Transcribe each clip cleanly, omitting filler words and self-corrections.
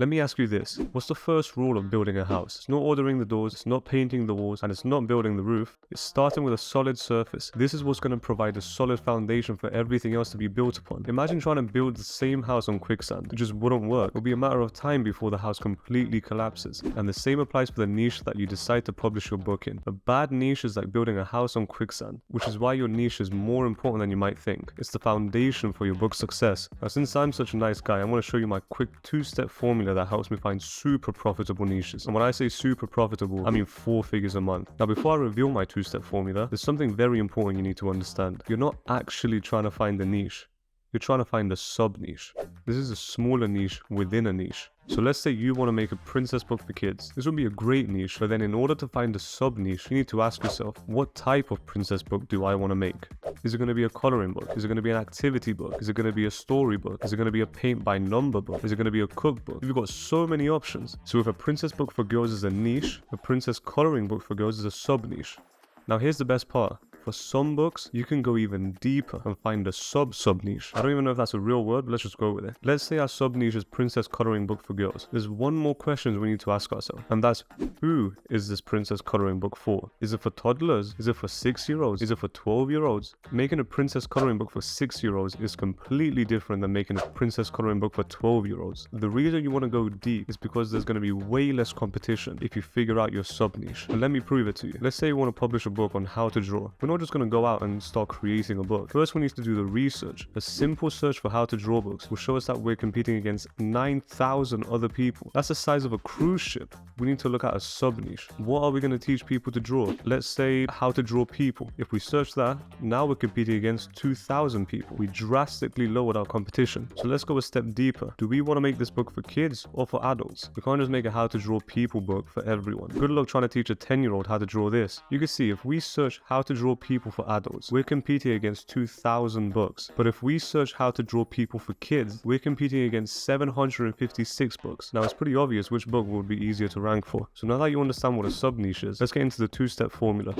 Let me ask you this. What's the first rule of building a house? It's not ordering the doors, it's not painting the walls, and it's not building the roof. It's starting with a solid surface. This is what's going to provide a solid foundation for everything else to be built upon. Imagine trying to build the same house on quicksand. It just wouldn't work. It'll be a matter of time before the house completely collapses. And the same applies for the niche that you decide to publish your book in. A bad niche is like building a house on quicksand, which is why your niche is more important than you might think. It's the foundation for your book's success. Now, since I'm such a nice guy, I want to show you my quick 2-step formula that helps me find super profitable niches. And when I say super profitable, I mean 4 figures a month. Now, before I reveal my 2-step formula, there's something very important you need to understand. You're not actually trying to find a niche. You're trying to find a sub-niche. This is a smaller niche within a niche. So let's say you want to make a princess book for kids. This would be a great niche, but then in order to find a sub-niche, you need to ask yourself, what type of princess book do I want to make? Is it going to be a coloring book? Is it going to be an activity book? Is it going to be a story book? Is it going to be a paint by number book? Is it going to be a cookbook? You've got so many options. So if a princess book for girls is a niche, a princess coloring book for girls is a sub-niche. Now here's the best part. For some books, you can go even deeper and find a sub-niche. I don't even know if that's a real word, but let's just go with it. Let's say our sub-niche is princess coloring book for girls. There's one more question we need to ask ourselves, and that's, who is this princess coloring book for? Is it for toddlers? Is it for 6-year-olds? Is it for 12-year-olds? Making a princess coloring book for 6-year-olds is completely different than making a princess coloring book for 12-year-olds. The reason you want to go deep is because there's going to be way less competition if you figure out your sub-niche. And let me prove it to you. Let's say you want to publish a book on how to draw. We're not just going to go out and start creating a book. First, we need to do the research. A simple search for how to draw books will show us that we're competing against 9,000 other people. That's the size of a cruise ship. We need to look at a sub-niche. What are we going to teach people to draw? Let's say how to draw people. If we search that, now we're competing against 2,000 people. We drastically lowered our competition. So let's go a step deeper. Do we want to make this book for kids or for adults? We can't just make a how to draw people book for everyone. Good luck trying to teach a 10-year-old how to draw this. You can see if we search how to draw people for adults, we're competing against 2,000 books. But if we search how to draw people for kids, we're competing against 756 books. Now it's pretty obvious which book would be easier to rank for. So now that you understand what a sub-niche is, let's get into the 2-step formula.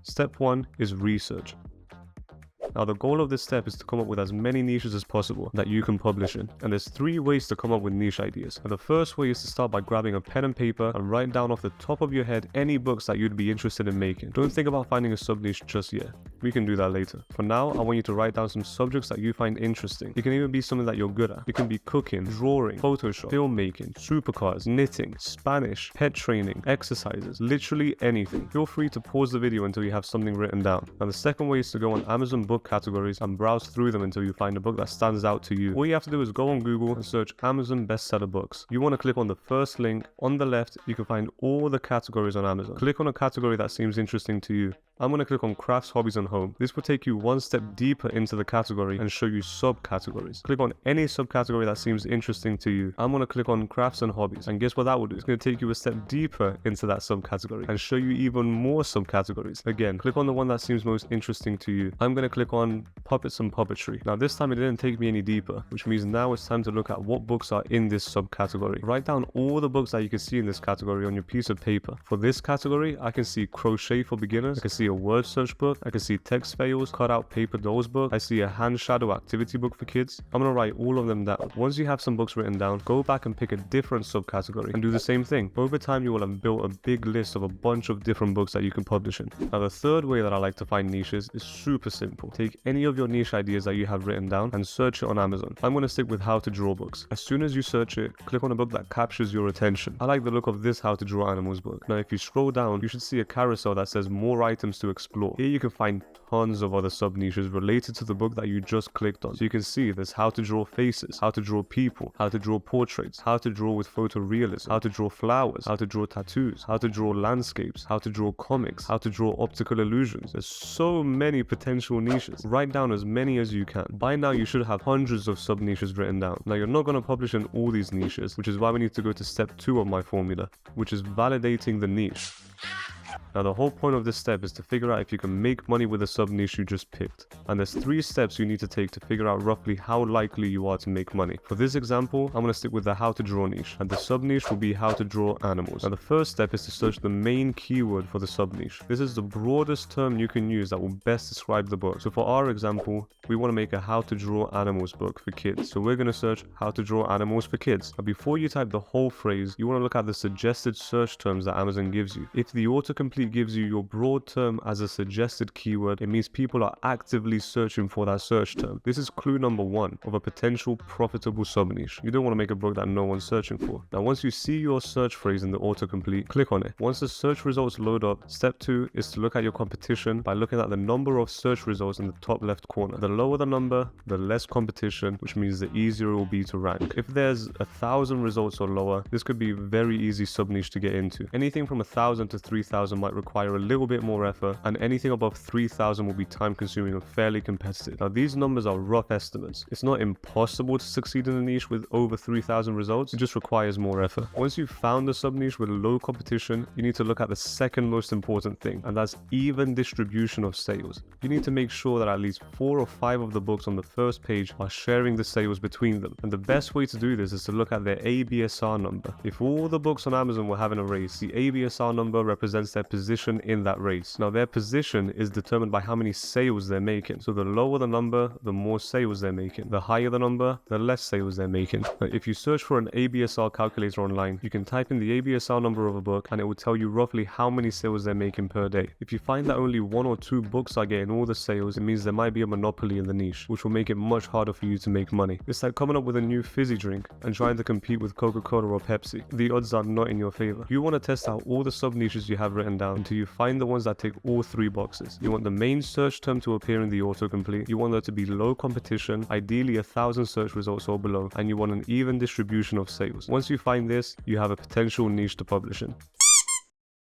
Step 1 is research. Now the goal of this step is to come up with as many niches as possible that you can publish in. And there's 3 ways to come up with niche ideas. And the first way is to start by grabbing a pen and paper and write down off the top of your head any books that you'd be interested in making. Don't think about finding a sub-niche just yet. We can do that later. For now, I want you to write down some subjects that you find interesting. It can even be something that you're good at. It can be cooking, drawing, Photoshop, filmmaking, supercars, knitting, Spanish, pet training, exercises, literally anything. Feel free to pause the video until you have something written down. And the second way is to go on Amazon book categories and browse through them until you find a book that stands out to you. All you have to do is go on Google and search Amazon bestseller books. You want to click on the first link. On the left, you can find all the categories on Amazon. Click on a category that seems interesting to you. I'm going to click on crafts, hobbies and home. This will take you one step deeper into the category and show you subcategories. Click on any subcategory that seems interesting to you. I'm going to click on crafts and hobbies, and guess what that will do? It's going to take you a step deeper into that subcategory and show you even more subcategories. Again, click on the one that seems most interesting to you. I'm going to click on puppets and puppetry. Now this time it didn't take me any deeper, which means now it's time to look at what books are in this subcategory. Write down all the books that you can see in this category on your piece of paper. For this category, I can see crochet for beginners. I can see a word search book. I can see text fails, cut out paper dolls book. I see a hand shadow activity book for kids. I'm going to write all of them down. Once you have some books written down, go back and pick a different subcategory and do the same thing. Over time, you will have built a big list of a bunch of different books that you can publish in. Now, the third way that I like to find niches is super simple. Take any of your niche ideas that you have written down and search it on Amazon. I'm going to stick with how to draw books. As soon as you search it, click on a book that captures your attention. I like the look of this how to draw animals book. Now, if you scroll down, you should see a carousel that says more items to explore. Here you can find tons of other sub niches related to the book that you just clicked on. So you can see there's how to draw faces, how to draw people, how to draw portraits, how to draw with photorealism, how to draw flowers, how to draw tattoos, how to draw landscapes, how to draw comics, how to draw optical illusions. There's so many potential niches. Write down as many as you can. By now you should have hundreds of sub niches written down. Now you're not going to publish in all these niches, which is why we need to go to step 2 of my formula, which is validating the niche. Now the whole point of this step is to figure out if you can make money with a sub-niche you just picked. And there's 3 steps you need to take to figure out roughly how likely you are to make money. For this example, I'm going to stick with the how to draw niche, and the sub-niche will be how to draw animals. Now the first step is to search the main keyword for the sub-niche. This is the broadest term you can use that will best describe the book. So for our example, we want to make a how to draw animals book for kids. So we're going to search how to draw animals for kids. But before you type the whole phrase, you want to look at the suggested search terms that Amazon gives you. If the autocomplete gives you your broad term as a suggested keyword, it means people are actively searching for that search term. This is clue number 1 of a potential profitable sub-niche. You don't want to make a book that no one's searching for. Now once you see your search phrase in the autocomplete, click on it. Once the search results load up, step 2 is to look at your competition by looking at the number of search results in the top left corner. The lower the number, the less competition, which means the easier it will be to rank. If there's 1,000 results or lower, this could be a very easy sub-niche to get into. Anything from 1,000 to 3,000 might require a little bit more effort, and anything above 3,000 will be time consuming and fairly competitive. Now these numbers are rough estimates. It's not impossible to succeed in a niche with over 3,000 results, it just requires more effort. Once you've found a sub-niche with low competition, you need to look at the second most important thing, and that's even distribution of sales. You need to make sure that at least 4 or 5 of the books on the first page are sharing the sales between them. And the best way to do this is to look at their ABSR number. If all the books on Amazon were having a race, the ABSR number represents their position in that race. Now their position is determined by how many sales they're making. So the lower the number, the more sales they're making. The higher the number, the less sales they're making. Now, if you search for an ABSR calculator online, you can type in the ABSR number of a book and it will tell you roughly how many sales they're making per day. If you find that only 1 or 2 books are getting all the sales, it means there might be a monopoly in the niche, which will make it much harder for you to make money. It's like coming up with a new fizzy drink and trying to compete with Coca-Cola or Pepsi. The odds are not in your favor. You want to test out all the sub-niches you have written down until you find the ones that tick all 3 boxes. You want the main search term to appear in the autocomplete. You want there to be low competition, ideally 1,000 search results or below, and you want an even distribution of sales. Once you find this, you have a potential niche to publish in.